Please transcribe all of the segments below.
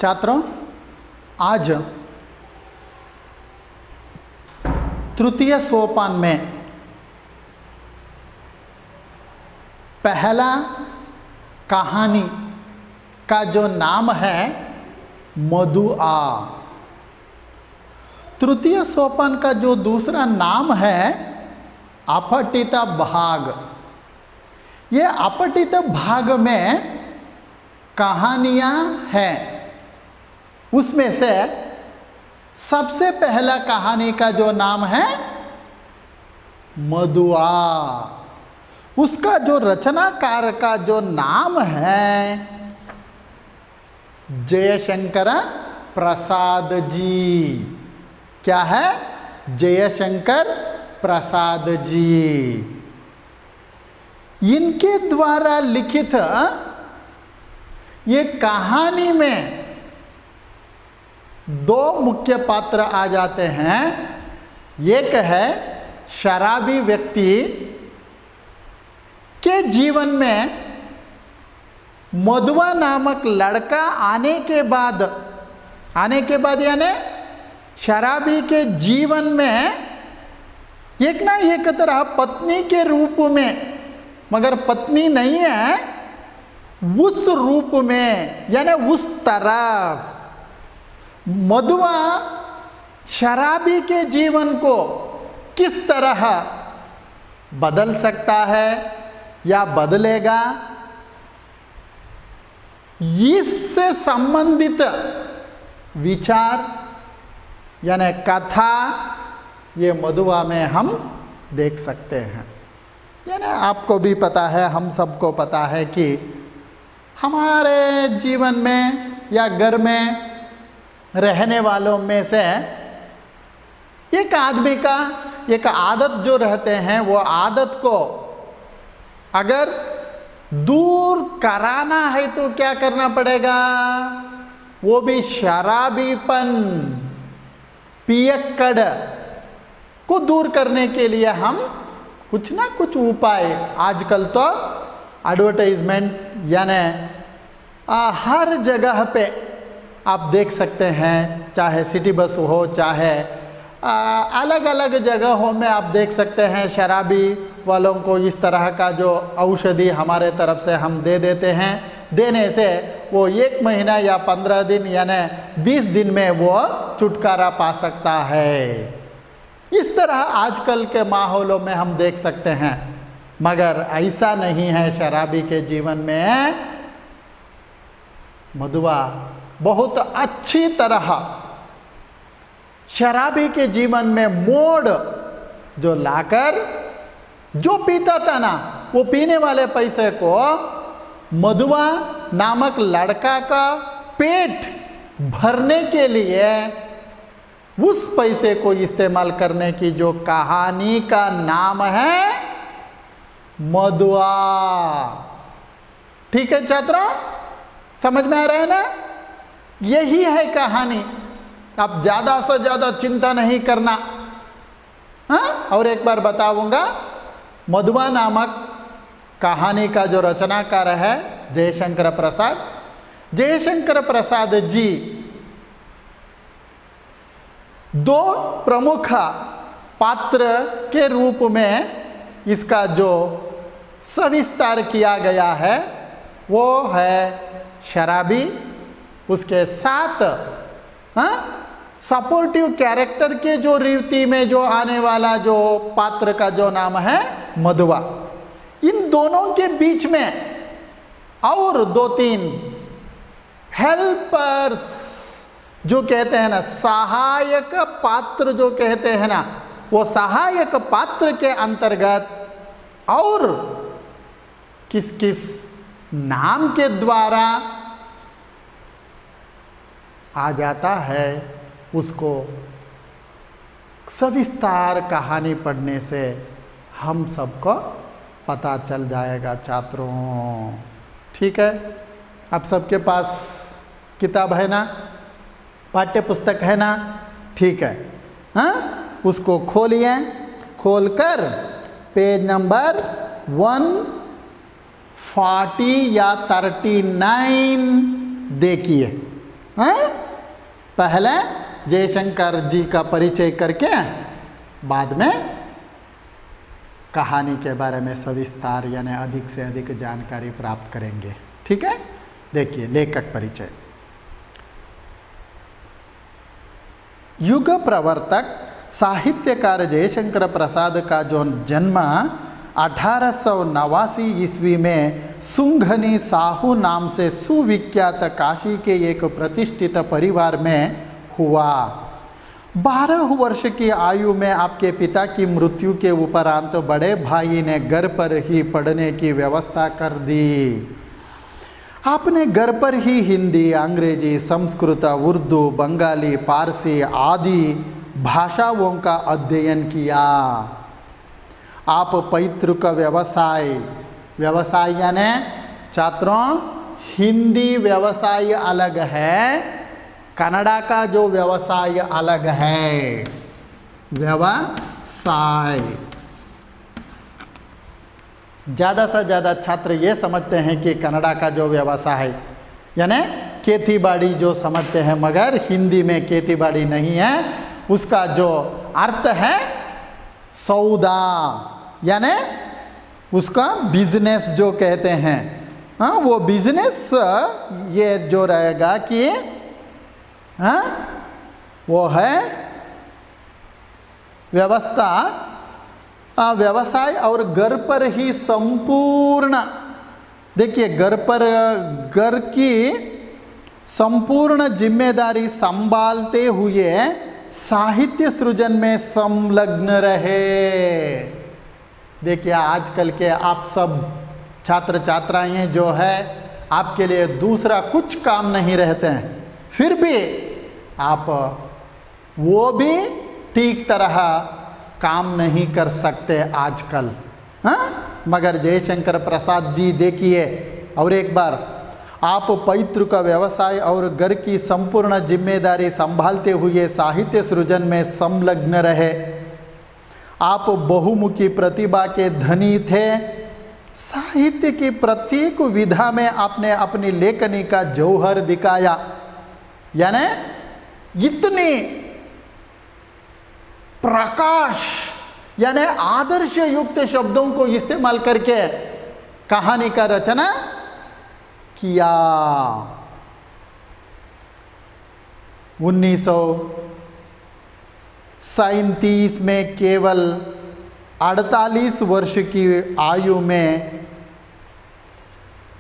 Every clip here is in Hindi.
छात्रों, आज तृतीय सोपान में पहला कहानी का जो नाम है मधुआ। तृतीय सोपान का जो दूसरा नाम है अपठित भाग। ये अपठित भाग में कहानियां हैं। उसमें से सबसे पहला कहानी का जो नाम है मधुआ, उसका जो रचनाकार का जो नाम है जयशंकर प्रसाद जी। क्या है? जयशंकर प्रसाद जी। इनके द्वारा लिखित ये कहानी में दो मुख्य पात्र आ जाते हैं। एक है शराबी व्यक्ति के जीवन में मधुआ नामक लड़का आने के बाद यानी शराबी के जीवन में एक ना एक तरह पत्नी के रूप में, मगर पत्नी नहीं है, उस रूप में यानी उस तरफ मधुआ शराबी के जीवन को किस तरह बदल सकता है या बदलेगा, इससे संबंधित विचार यानी कथा ये मधुआ में हम देख सकते हैं। यानी आपको भी पता है, हम सबको पता है कि हमारे जीवन में या घर में रहने वालों में से एक आदमी का एक आदत जो रहते हैं, वो आदत को अगर दूर कराना है तो क्या करना पड़ेगा? वो भी शराबीपन, पियक्कड़ को दूर करने के लिए हम कुछ ना कुछ उपाय, आजकल तो एडवर्टाइजमेंट यानी हर जगह पे आप देख सकते हैं, चाहे सिटी बस हो, चाहे अलग अलग जगहों में आप देख सकते हैं, शराबी वालों को इस तरह का जो औषधि हमारे तरफ से हम दे देते हैं। देने से वो 1 महीना या 15 दिन यानी 20 दिन में वो छुटकारा पा सकता है। इस तरह आजकल के माहौलों में हम देख सकते हैं, मगर ऐसा नहीं है। शराबी के जीवन में मधुआ बहुत अच्छी तरह शराबी के जीवन में मोड़ जो लाकर जो पीता था ना, वो पीने वाले पैसे को मधुआ नामक लड़का का पेट भरने के लिए उस पैसे को इस्तेमाल करने की जो कहानी का नाम है मधुआ। ठीक है छात्रों, समझ में आ रहा है ना? यही है कहानी। आप ज़्यादा से ज़्यादा चिंता नहीं करना। हाँ, और एक बार बताऊंगा, मधुआ नामक कहानी का जो रचनाकार है जयशंकर प्रसाद। जयशंकर प्रसाद जी 2 प्रमुख पात्र के रूप में इसका जो सविस्तार किया गया है वो है शराबी, उसके साथ सपोर्टिव कैरेक्टर के जो रीति में जो आने वाला जो पात्र का जो नाम है मधुआ। इन दोनों के बीच में और 2-3 हेल्पर्स जो कहते हैं ना, सहायक पात्र जो कहते हैं ना, वो सहायक पात्र के अंतर्गत और किस किस नाम के द्वारा आ जाता है, उसको सविस्तार कहानी पढ़ने से हम सबको पता चल जाएगा छात्रों। ठीक है, आप सबके पास किताब है ना, पाठ्य पुस्तक है ना? ठीक है, हाँ, उसको खोलिए। खोलकर पेज नंबर 140 या 39 देखिए। हैं? पहले जयशंकर जी का परिचय करके बाद में कहानी के बारे में सविस्तार यानी अधिक से अधिक जानकारी प्राप्त करेंगे। ठीक है, देखिए लेखक परिचय। युग प्रवर्तक साहित्यकार जयशंकर प्रसाद का जो जन्म 1889 ईस्वी में सुंघनी साहू नाम से सुविख्यात काशी के एक प्रतिष्ठित परिवार में हुआ। 12 वर्ष की आयु में आपके पिता की मृत्यु के उपरांत बड़े भाई ने घर पर ही पढ़ने की व्यवस्था कर दी। आपने घर पर ही हिंदी, अंग्रेजी, संस्कृत, उर्दू, बंगाली, पारसी आदि भाषाओं का अध्ययन किया। आप पैतृक व्यवसाय यानी छात्रों हिंदी व्यवसाय अलग है, कन्नड़ा का जो व्यवसाय अलग है। व्यवसाय ज़्यादा से ज़्यादा छात्र ये समझते हैं कि कन्नड़ा का जो व्यवसाय है यानी खेती बाड़ी जो समझते हैं, मगर हिंदी में खेती बाड़ी नहीं है। उसका जो अर्थ है सौदा यानी उसका बिजनेस जो कहते हैं। हाँ, वो बिजनेस ये जो रहेगा कि हाँ वो है व्यवसाय और घर पर ही संपूर्ण, देखिए घर की संपूर्ण जिम्मेदारी संभालते हुए साहित्य सृजन में संलग्न रहे। देखिए आजकल के आप सब छात्र छात्राएं जो है आपके लिए दूसरा कुछ काम नहीं रहते हैं, फिर भी आप वो भी ठीक तरह काम नहीं कर सकते आजकल। हाँ, मगर जयशंकर प्रसाद जी देखिए और एक बार, आप पैतृक व्यवसाय और घर की संपूर्ण जिम्मेदारी संभालते हुए साहित्य सृजन में संलग्न रहे। आप बहुमुखी प्रतिभा के धनी थे। साहित्य की प्रत्येक विधा में आपने अपनी लेखनी का जौहर दिखाया, यानी इतनी प्रकाश यानी आदर्श युक्त शब्दों को इस्तेमाल करके कहानी का रचना किया। 1937 में केवल 48 वर्ष की आयु में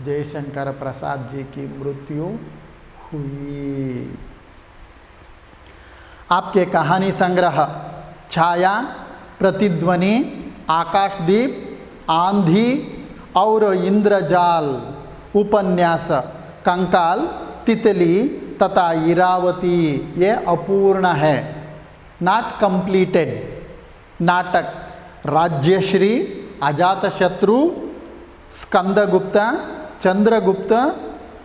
जयशंकर प्रसाद जी की मृत्यु हुई। आपके कहानी संग्रह छाया, प्रतिध्वनि, आकाशदीप, आंधी और इंद्रजाल, उपन्यास कंकाल, तितली तथा इरावती ये अपूर्ण है, नॉट कंप्लीटेड। नाटक राज्यश्री, अजातशत्रु, स्कंदगुप्त, चंद्रगुप्त,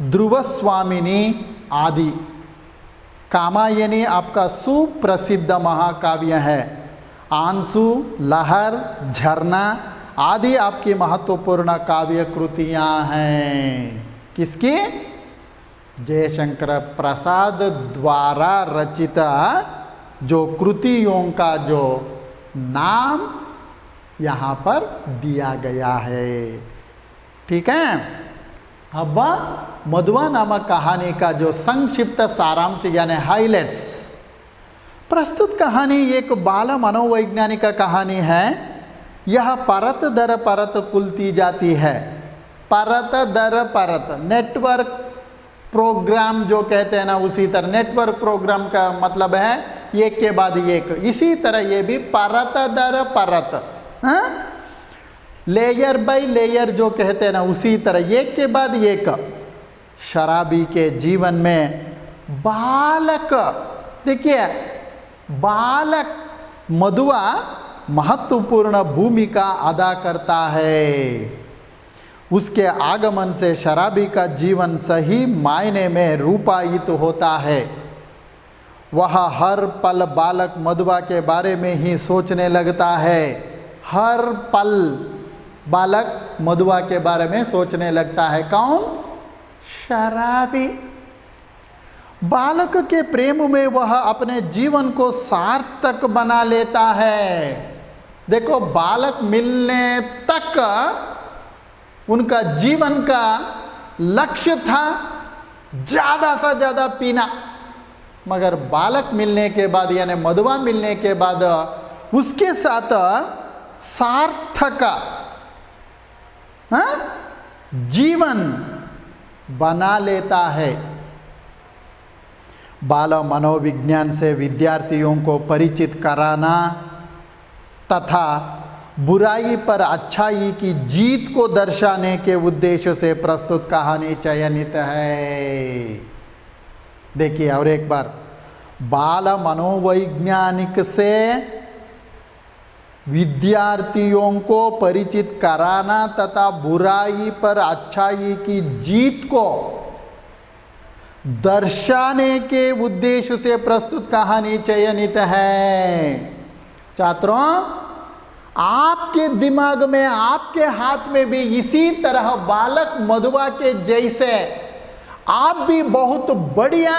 ध्रुवस्वामिनी आदि। कामायनी आपका सुप्रसिद्ध महाकाव्य है। आंसू, लहर, झरना आदि आपकी महत्वपूर्ण काव्य कृतियां हैं। किसकी? जयशंकर प्रसाद द्वारा रचित जो कृतियों का जो नाम यहाँ पर दिया गया है। ठीक है, अब मधुआ नामक कहानी का जो संक्षिप्त सारांश यानी हाइलाइट्स। प्रस्तुत कहानी एक बाल मनोवैज्ञानिक कहानी है। यह परत दर परत खुलती जाती है। परत दर परत, नेटवर्क प्रोग्राम जो कहते हैं ना, उसी तरह नेटवर्क प्रोग्राम का मतलब है एक के बाद एक। इसी तरह ये भी परत दर परत, लेयर बाय लेयर जो कहते हैं ना, उसी तरह एक के बाद एक। शराबी के जीवन में बालक, देखिए बालक मधुआ महत्वपूर्ण भूमिका अदा करता है। उसके आगमन से शराबी का जीवन सही मायने में रूपायित होता है। वह हर पल बालक मधुआ के बारे में ही सोचने लगता है। हर पल बालक मधुआ के बारे में सोचने लगता है। कौन? शराबी। बालक के प्रेम में वह अपने जीवन को सार्थक बना लेता है। देखो, बालक मिलने तक उनका जीवन का लक्ष्य था ज़्यादा से ज़्यादा पीना, मगर बालक मिलने के बाद यानी मधुआ मिलने के बाद उसके साथ सार्थक जीवन बना लेता है। बाल मनोविज्ञान से विद्यार्थियों को परिचित कराना तथा बुराई पर अच्छाई की जीत को दर्शाने के उद्देश्य से प्रस्तुत कहानी चयनित है। देखिए और एक बार, बाल मनोवैज्ञानिक से विद्यार्थियों को परिचित कराना तथा बुराई पर अच्छाई की जीत को दर्शाने के उद्देश्य से प्रस्तुत कहानी चयनित है। छात्रों, आपके दिमाग में, आपके हाथ में भी इसी तरह बालक मधुआ के जैसे आप भी बहुत बढ़िया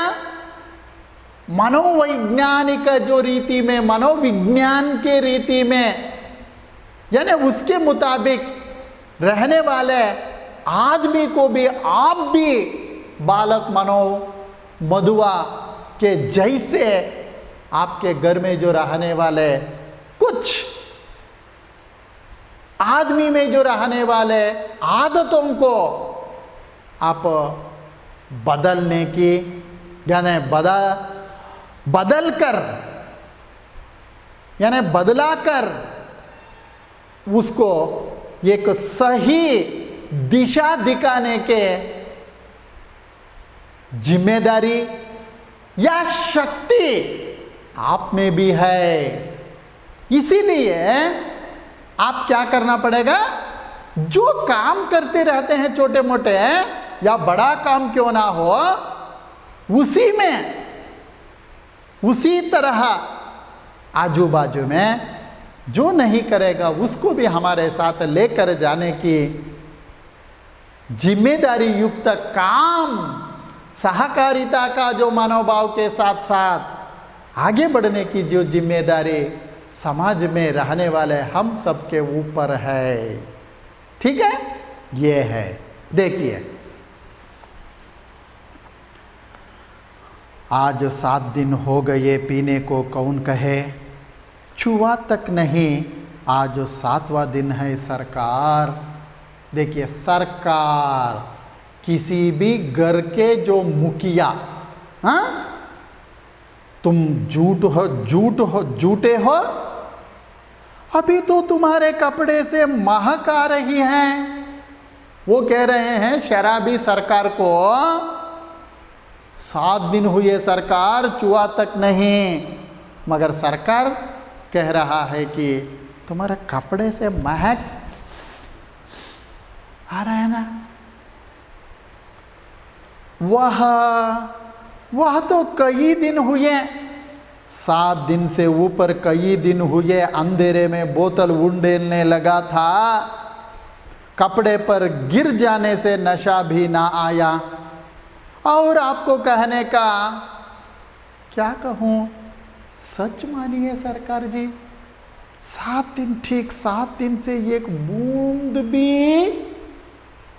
मनोवैज्ञानिक जो रीति में, मनोविज्ञान के रीति में, यानी उसके मुताबिक रहने वाले आदमी को भी आप भी बालक मधुआ के जैसे आपके घर में जो रहने वाले कुछ आदमी में जो रहने वाले आदतों को आप बदलने की, यानी बदल कर यानी बदला कर उसको एक सही दिशा दिखाने के जिम्मेदारी या शक्ति आप में भी है। इसीलिए आप क्या करना पड़ेगा, जो काम करते रहते हैं छोटे मोटे या बड़ा काम क्यों ना हो, उसी में उसी तरह आजू बाजू में जो नहीं करेगा उसको भी हमारे साथ लेकर जाने की जिम्मेदारी युक्त काम, सहकारिता का जो मनोभाव के साथ साथ आगे बढ़ने की जो जिम्मेदारी समाज में रहने वाले हम सबके ऊपर है। ठीक है, ये है। देखिए, आज 7 दिन हो गए पीने को कौन कहे, छुआ तक नहीं, आज 7वां दिन है सरकार। देखिए, सरकार किसी भी घर के जो मुखिया, हाँ, तुम झूठे हो, अभी तो तुम्हारे कपड़े से महक आ रही है। वो कह रहे हैं शराबी सरकार को, 7 दिन हुए सरकार, चुआ तक नहीं, मगर सरकार कह रहा है कि तुम्हारे कपड़े से महक आ रहा है ना। वह तो कई दिन हुए, 7 दिन से ऊपर कई दिन हुए अंधेरे में बोतल उंडेलने लगा था, कपड़े पर गिर जाने से नशा भी ना आया। और आपको कहने का क्या कहूँ, सच मानिए सरकार जी, 7 दिन ठीक, 7 दिन से एक बूंद भी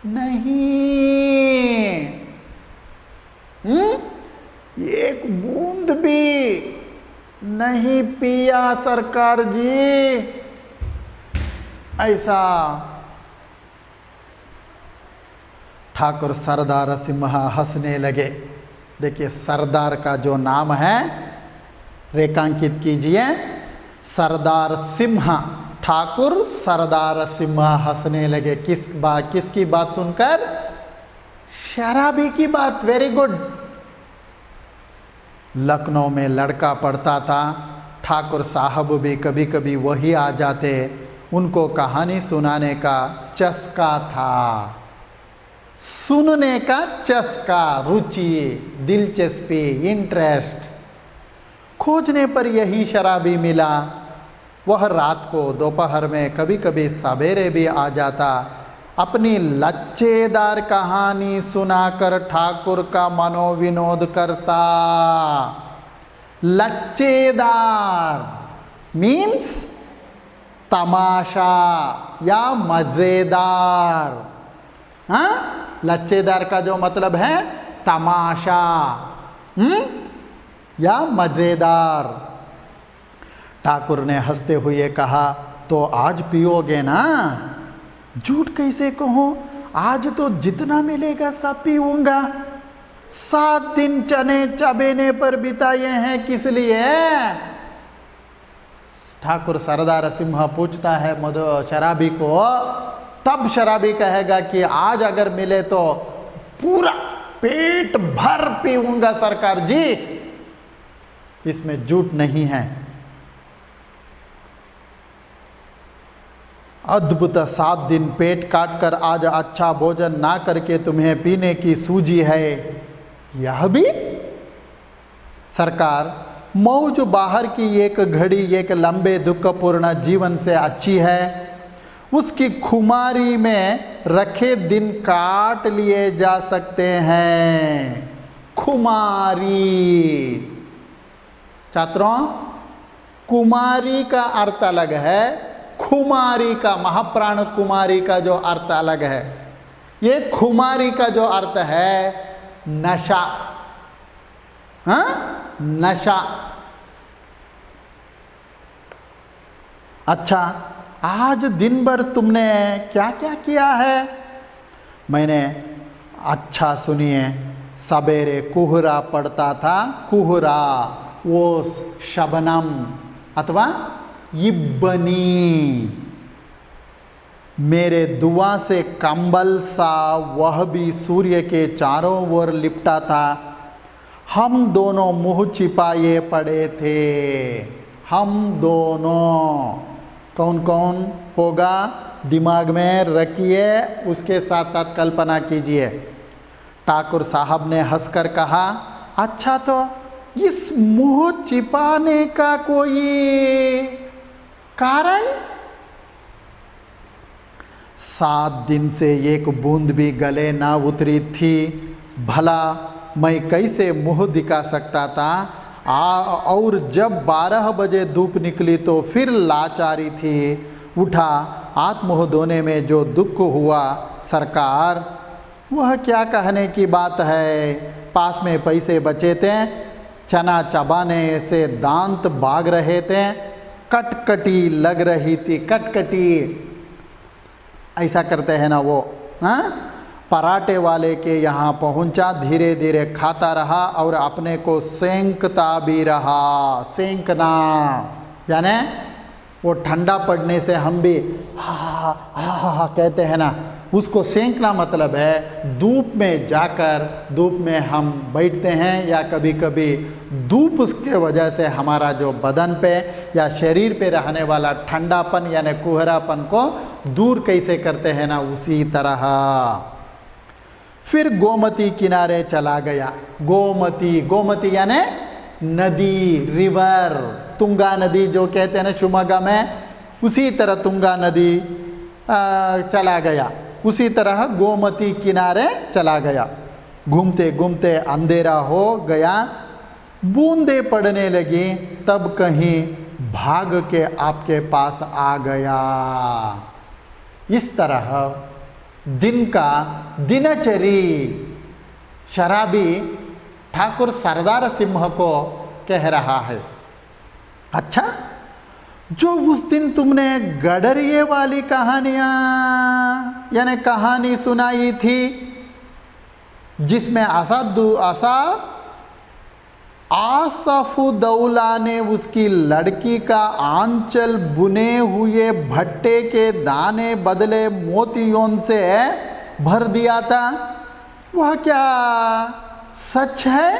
नहीं, एक बूंद भी नहीं पिया सरकार जी। ऐसा ठाकुर सरदार सिंह हंसने लगे। देखिए, सरदार का जो नाम है रेखांकित कीजिए, सरदार सिंह, ठाकुर सरदार सिंह हंसने लगे। किसकी बात सुनकर? शराबी की बात। Very good. लखनऊ में लड़का पढ़ता था, ठाकुर साहब भी कभी कभी वही आ जाते, उनको कहानी सुनाने का चस्का था, सुनने का चस्का, रुचि, दिलचस्पी, इंटरेस्ट। खोजने पर यही शराबी मिला। वह रात को, दोपहर में, कभी कभी सवेरे भी आ जाता अपनी लच्चेदार कहानी सुनाकर ठाकुर का मनोविनोद करता। लच्चेदार मीन्स तमाशा या मजेदार। हाँ, लच्चेदार का जो मतलब है तमाशा या मजेदार। ठाकुर ने हंसते हुए कहा, तो आज पियोगे ना? झूठ कैसे कहूं, आज तो जितना मिलेगा सब पीऊंगा। 7 दिन चने चबेने पर बिताए हैं, किस लिए? ठाकुर सरदार सिंह पूछता है शराबी को। तब शराबी कहेगा कि आज अगर मिले तो पूरा पेट भर पीऊंगा सरकार जी। इसमें झूठ नहीं है। अद्भुत 7 दिन पेट काट कर आज अच्छा भोजन ना करके तुम्हें पीने की सूझी है। यह भी सरकार, मौज बाहर की एक घड़ी एक लंबे दुखपूर्ण जीवन से अच्छी है। उसकी खुमारी में रखे दिन काट लिए जा सकते हैं। खुमारी छात्रों, कुमारी का अर्थ अलग है, खुमारी का, महाप्राण कुमारी का जो अर्थ अलग है। ये खुमारी का जो अर्थ है नशा। हाँ, नशा। अच्छा, आज दिन भर तुमने क्या क्या किया है? मैंने, अच्छा सुनिए, सवेरे कुहरा पड़ता था। कुहरा वो शबनम अथवा इब्बनी, मेरे दुआ से कंबल सा वह भी सूर्य के चारों ओर लिपटा था। हम दोनों मुंह छिपाए पड़े थे। हम दोनों, कौन कौन होगा दिमाग में रखिए, उसके साथ साथ कल्पना कीजिए। ठाकुर साहब ने हंसकर कहा, अच्छा तो इस मुंह छिपाने का कोई कारण? 7 दिन से एक बूंद भी गले ना उतरी थी। भला मैं कैसे मुंह दिखा सकता था? और जब 12 बजे धूप निकली तो फिर लाचारी थी। उठा, हाथ मुँह धोने में जो दुख हुआ सरकार, वह क्या कहने की बात है। पास में पैसे बचे थे, चना चबाने से दांत भाग रहे थे, कटकटी लग रही थी। कटकटी ऐसा करते हैं ना वो। हाँ, पराठे वाले के यहाँ पहुँचा, धीरे धीरे खाता रहा और अपने को सेंकता भी रहा। सेंकना यानी वो ठंडा पड़ने से हम भी हा हा हा कहते हैं ना, उसको सेंकना मतलब है धूप में जाकर धूप में हम बैठते हैं, या कभी कभी धूप उसके वजह से हमारा जो बदन पे या शरीर पे रहने वाला ठंडापन यानी कुहरापन को दूर कैसे करते हैं ना, उसी तरह। फिर गोमती किनारे चला गया। गोमती, गोमती यानी नदी, रिवर, तुंगा नदी जो कहते हैं ना शिवमोगा में, उसी तरह तुंगा नदी चला गया। उसी तरह गोमती किनारे चला गया। घूमते घूमते अंधेरा हो गया, बूंदे पड़ने लगी, तब कहीं भाग के आपके पास आ गया। इस तरह दिन का दिनचरी शराबी ठाकुर सरदार सिंह को कह रहा है। अच्छा, जो उस दिन तुमने गडरिये वाली कहानियाँ यानी कहानी सुनाई थी, जिसमें आसफुद्दौला ने उसकी लड़की का आंचल बुने हुए भट्टे के दाने बदले मोतियों से भर दिया था, वह क्या सच है?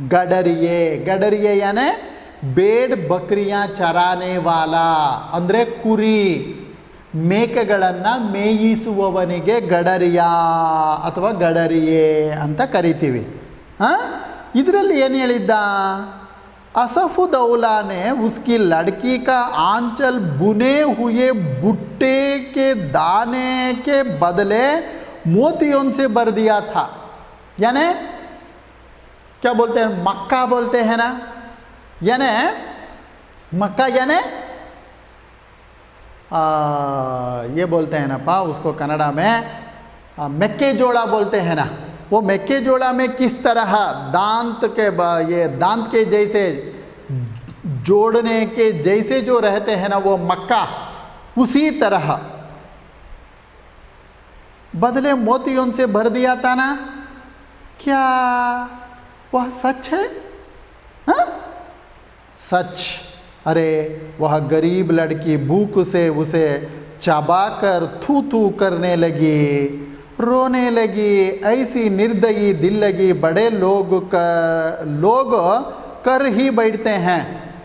गडरिये, गडरिये यानी ಬೇಡ್ ಬಕ್ರಿಯಾ ಚರಾನೆ ವಾಲಾ ಅಂದರೆ ಕುರಿ ಮೇಕೆಗಳನ್ನು ಮೇಯಿಸುವವನಿಗೆ ಗಡರಿಯ ಅಥವಾ ಗಡರಿಯೇ ಅಂತ ಕರಿತೀವಿ. ಇದರಲ್ಲಿ ಏನು ಹೇಳಿದ್ದ? असफुदौला ने उसकी लड़की का आंचल बुने हुए भुट्टे के दाने के बदले मोतियों से भर दिया था। यानी क्या बोलते हैं, मक्का बोलते हैं ना, यानी मक्का यानी ये बोलते हैं ना पा, उसको कन्नड़ा में मेक्केजोड़ा बोलते हैं ना। वो मेक्केजोड़ा में किस तरह दांत के ये दांत के जैसे जोड़ने के जैसे जो रहते हैं ना वो मक्का, उसी तरह बदले मोतियों से भर दिया था ना। क्या वह सच है? हाँ? सच। अरे वह गरीब लड़की भूख से उसे चबाकर थू थू करने लगी, रोने लगी। ऐसी निर्दयी दिल लगी बड़े लोग कर ही बैठते हैं।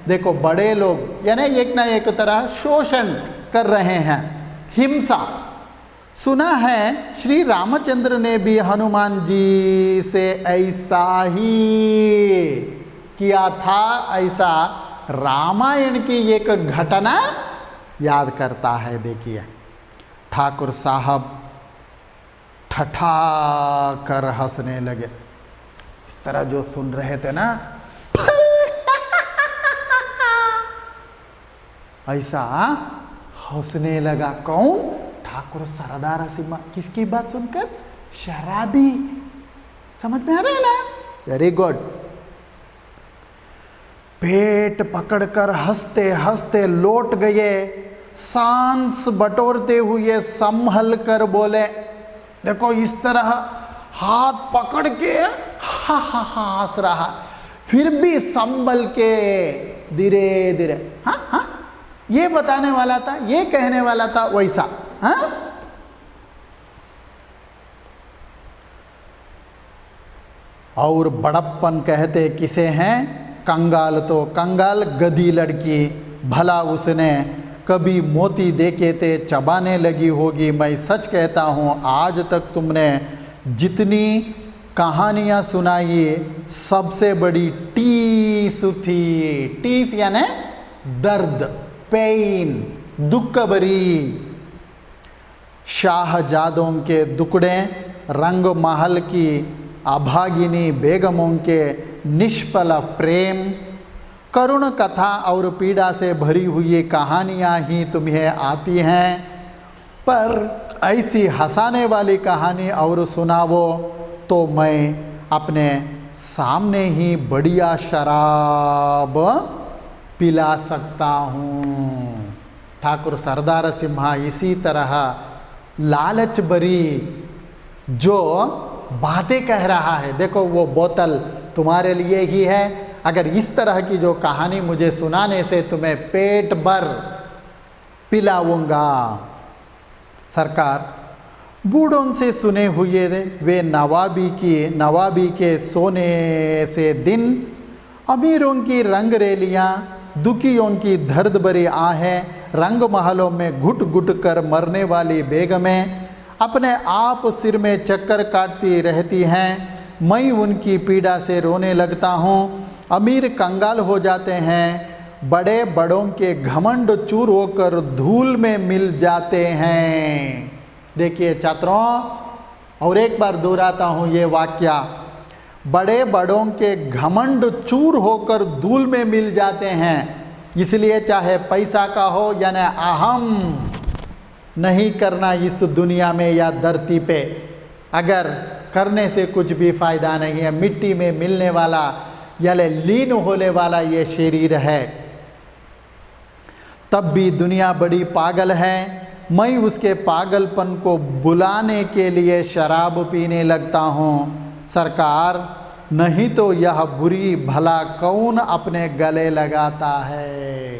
देखो बड़े लोग यानी एक ना एक तरह शोषण कर रहे हैं, हिंसा। सुना है श्री रामचंद्र ने भी हनुमान जी से ऐसा ही किया था। ऐसा रामायण की एक घटना याद करता है। देखिए ठाकुर साहब ठठा कर हंसने लगे। इस तरह जो सुन रहे थे ना ऐसा हंसने लगा। कौन? ठाकुर सरदार सिम्हा। किसकी बात सुनकर? शराबी। समझ में आ रहा है ना? Very good. पेट पकड़कर हंसते हंसते लौट गए, सांस बटोरते हुए संभल कर बोले। देखो इस तरह हाथ पकड़ के हा हा हा हंस रहा, फिर भी संभल के धीरे धीरे हाँ हाँ ये बताने वाला था, ये कहने वाला था वैसा। हाँ और बड़प्पन कहते किसे हैं? कंगाल। तो कंगाल गधी लड़की, भला उसने कभी मोती देखे थे चबाने लगी होगी। मैं सच कहता हूँ आज तक तुमने जितनी कहानियाँ सुनाई सबसे बड़ी टीस थी। टीस यानी दर्द, पेन, दुख भरी। शाहजादों के दुकड़े, रंग महल की अभागिनी बेगमों के निष्फल प्रेम, करुण कथा और पीड़ा से भरी हुई कहानियाँ ही तुम्हें आती हैं। पर ऐसी हंसाने वाली कहानी और सुनावो तो मैं अपने सामने ही बढ़िया शराब पिला सकता हूँ। ठाकुर सरदार सिम्हा इसी तरह लालच भरी जो बातें कह रहा है। देखो वो बोतल तुम्हारे लिए ही है। अगर इस तरह की जो कहानी मुझे सुनाने से तुम्हें पेट भर पिलाऊंगा। सरकार बूढ़ों से सुने हुए वे नवाबी के सोने से दिन, अमीरों की रंगरेलियाँ, दुखियों की दर्द भरी आहें, रंग महलों में घुट घुट कर मरने वाली बेगमें अपने आप सिर में चक्कर काटती रहती हैं। मैं उनकी पीड़ा से रोने लगता हूँ। अमीर कंगाल हो जाते हैं, बड़े बड़ों के घमंड चूर होकर धूल में मिल जाते हैं। देखिए छात्रों और एक बार दोहराता हूँ ये वाक्य, बड़े बड़ों के घमंड चूर होकर धूल में मिल जाते हैं। इसलिए चाहे पैसा का हो यानी अहम नहीं करना इस दुनिया में या धरती पे। अगर करने से कुछ भी फायदा नहीं है। मिट्टी में मिलने वाला यानी लीन होने वाला ये शरीर है। तब भी दुनिया बड़ी पागल है। मैं उसके पागलपन को बुलाने के लिए शराब पीने लगता हूँ। सरकार नहीं तो यह बुरी भला कौन अपने गले लगाता है।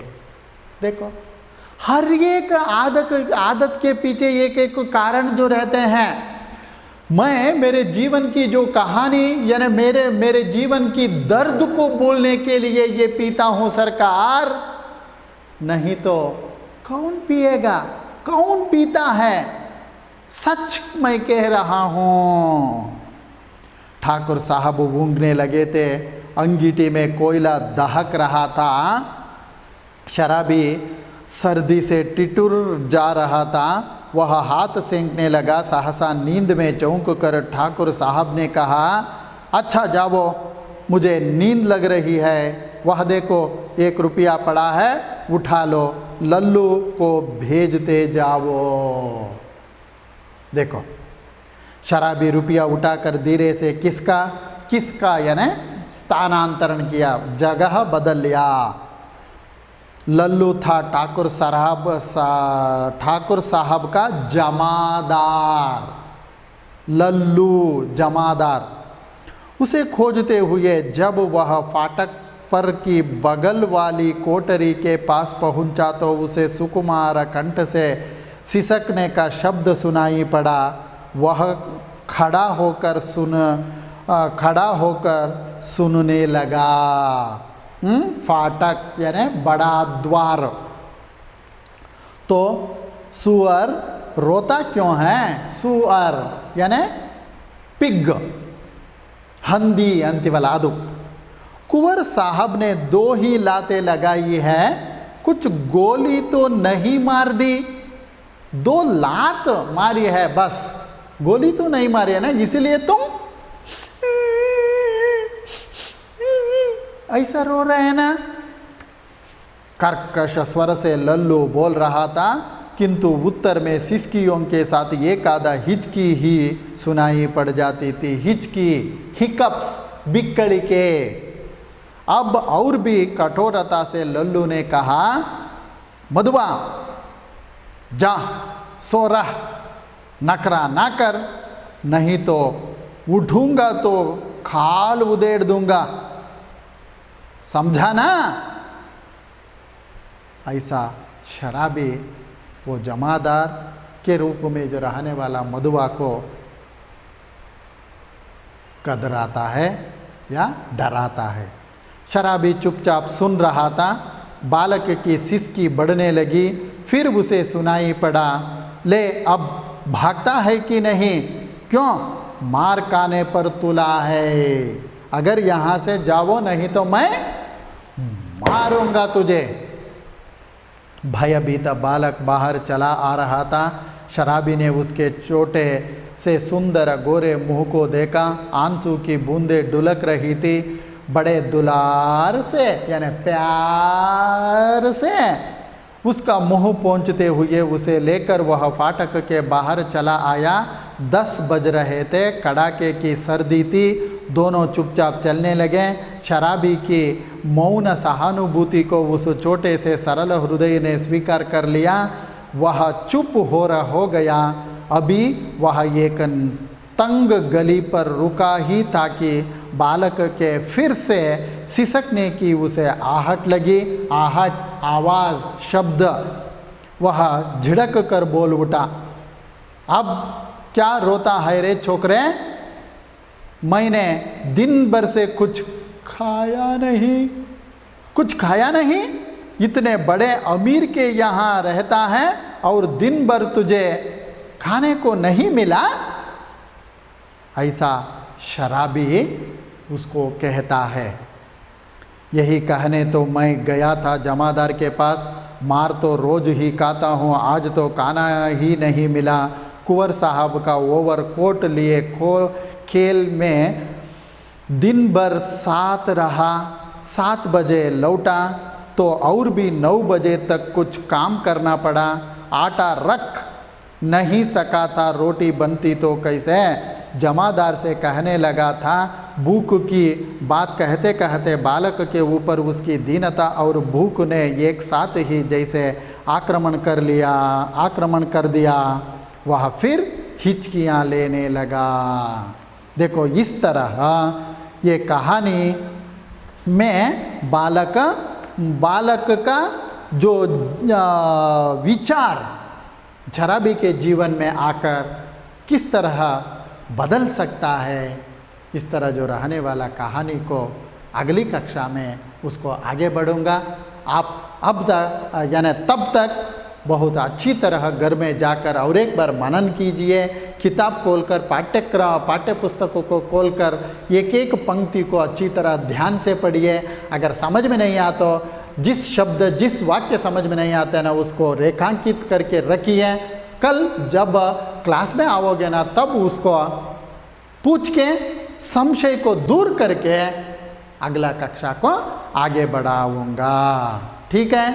देखो हर एक आदत के पीछे एक एक कारण जो रहते हैं। मैं मेरे जीवन की जो कहानी यानी मेरे जीवन की दर्द को बोलने के लिए ये पीता हूँ सरकार, नहीं तो कौन पिएगा, कौन पीता है। सच मैं कह रहा हूँ। ठाकुर साहब ऊँघने लगे थे अंगीठी में कोयला दहक रहा था। शराबी सर्दी से टिटुर जा रहा था। वह हाथ सेंकने लगा। सहसा नींद में चौंक कर ठाकुर साहब ने कहा, अच्छा जाओ, मुझे नींद लग रही है। वह देखो 1 रुपया पड़ा है, उठा लो, लल्लू को भेजते जाओ। देखो, शराबी रुपया उठाकर धीरे से किसका यानी स्थानांतरण किया, जगह बदल लिया। लल्लू था ठाकुर साहब का जमादार। लल्लू जमादार। उसे खोजते हुए जब वह फाटक पर की बगल वाली कोठरी के पास पहुंचा तो उसे सुकुमार कंठ से सिसकने का शब्द सुनाई पड़ा। वह खड़ा होकर सुनने लगा। फाटक यानी बड़ा द्वार। तो सुअर रोता क्यों है? सुअर यानी पिग, हंदी अंति वाला आदु। कुंवर साहब ने 2 ही लातें लगाई है, कुछ गोली तो नहीं मार दी। 2 लात मारी है बस, गोली तो नहीं मारी है ना, इसलिए तुम ऐसा रो रहे हैं ना। कर्कश स्वर से लल्लू बोल रहा था, किंतु उत्तर में सिसकियों के साथ एक आधा हिचकी ही सुनाई पड़ जाती थी। हिचकी, हिकअप्स, बिक्कड़ी के। अब और भी कठोरता से लल्लू ने कहा, मधुआ जा सो रह, नखरा ना कर, नहीं तो उठूंगा तो खाल उधेड़ दूंगा, समझा ना। ऐसा शराबी वो जमादार के रूप में जो रहने वाला मधुआ को कदराता है या डराता है। शराबी चुपचाप सुन रहा था। बालक की सिसकी बढ़ने लगी। फिर उसे सुनाई पड़ा, ले अब भागता है कि नहीं? क्यों? मार खाने पर तुला है। अगर यहाँ से जाओ नहीं तो मैं मारूंगा तुझे। भयभीत बालक बाहर चला आ रहा था। शराबी ने उसके छोटे से सुंदर गोरे मुंह को देखा। आंसू की बूंदें डुलक रही थी। बड़े दुलार से यानी प्यार से उसका मुंह पहुँचते हुए उसे लेकर वह फाटक के बाहर चला आया। 10 बज रहे थे, कड़ाके की सर्दी थी। दोनों चुपचाप चलने लगे। शराबी की मौन सहानुभूति को उस छोटे से सरल हृदय ने स्वीकार कर लिया। वह चुप हो गया। अभी वह एक तंग गली पर रुका ही ताकि बालक के फिर से सिसकने की उसे आहट लगी। आहट, आवाज़, शब्द। वह झिड़क कर बोल उठा, अब क्या रोता है रे छोकरे? मैंने दिन भर से कुछ खाया नहीं। कुछ खाया नहीं? इतने बड़े अमीर के यहाँ रहता है और दिन भर तुझे खाने को नहीं मिला? ऐसा शराबी उसको कहता है। यही कहने तो मैं गया था जमादार के पास। मार तो रोज ही खाता हूँ, आज तो खाना ही नहीं मिला। कुंवर साहब का ओवरकोट लिए खेल में दिन भर साथ रहा। 7 बजे लौटा तो और भी 9 बजे तक कुछ काम करना पड़ा। आटा रख नहीं सका था, रोटी बनती तो कैसे? जमादार से कहने लगा था। भूख की बात कहते कहते बालक के ऊपर उसकी दीनता और भूख ने एक साथ ही जैसे आक्रमण कर दिया। वह फिर हिचकियाँ लेने लगा। देखो, इस तरह ये कहानी में बालक का जो विचार शराबी के जीवन में आकर किस तरह बदल सकता है, इस तरह जो रहने वाला कहानी को अगली कक्षा में उसको आगे बढ़ूंगा। आप अब तक यानी तब तक बहुत अच्छी तरह घर में जाकर और एक बार मनन कीजिए। किताब खोलकर पाठ्य पुस्तकों को खोलकर एक एक पंक्ति को अच्छी तरह ध्यान से पढ़िए। अगर समझ में नहीं आता तो जिस शब्द जिस वाक्य समझ में नहीं आता है ना उसको रेखांकित करके रखिए। कल जब क्लास में आओगे ना तब उसको पूछ के संशय को दूर करके अगला कक्षा को आगे बढ़ाऊंगा। ठीक है।